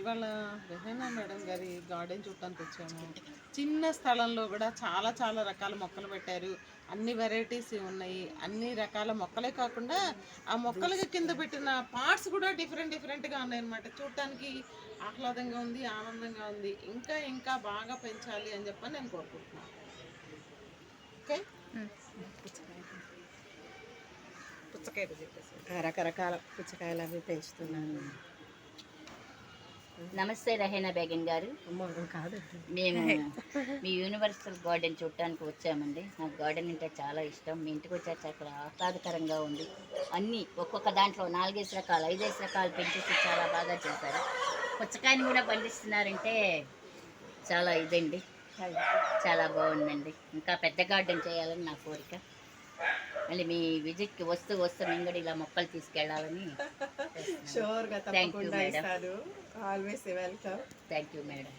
ఇవాళ రెహనా మేడం గారి గార్డెన్ చూడటానికి వచ్చాము. చిన్న స్థలంలో కూడా చాలా చాలా రకాల మొక్కలు పెట్టారు. అన్ని వెరైటీస్ ఉన్నాయి. అన్ని రకాల మొక్కలే కాకుండా ఆ మొక్కలకి కింద పెట్టిన పార్ట్స్ కూడా డిఫరెంట్ డిఫరెంట్గా ఉన్నాయన్నమాట. చూడటానికి ఆహ్లాదంగా ఉంది, ఆనందంగా ఉంది. ఇంకా ఇంకా బాగా పెంచాలి అని చెప్పని నేను కోరుకుంటున్నాను. ఓకే, పుచ్చకాయలు చెప్పేసి రకరకాల పుచ్చకాయలు అవి పెంచుతున్నాను. నమస్తే రహీనా బేగం గారు. కాదు, మేము మీ యూనివర్సల్ గార్డెన్ చూడటానికి వచ్చామండి. నాకు గార్డెన్ అంటే చాలా ఇష్టం. మీ ఇంటికి వచ్చాక చాలా ఆహ్లాదకరంగా ఉంది. అన్నీ ఒక్కొక్క దాంట్లో 4-5 రకాలు 5 రకాలు పెంచేసి చాలా బాగా చేశారు. పుచ్చకాయని కూడా పండిస్తున్నారంటే చాలా ఇదండి, చాలా బాగుందండి. ఇంకా పెద్ద గార్డెన్ చేయాలని నా కోరిక. మళ్ళీ మీ విజిట్కి వస్తూ మేము కూడా ఇలా మొక్కలు తీసుకెళ్ళాలని. షూర్గా థ్యాంక్ యూ తప్పకుండా మేడం. ఇస్తాను. Always welcome. Thank you madam.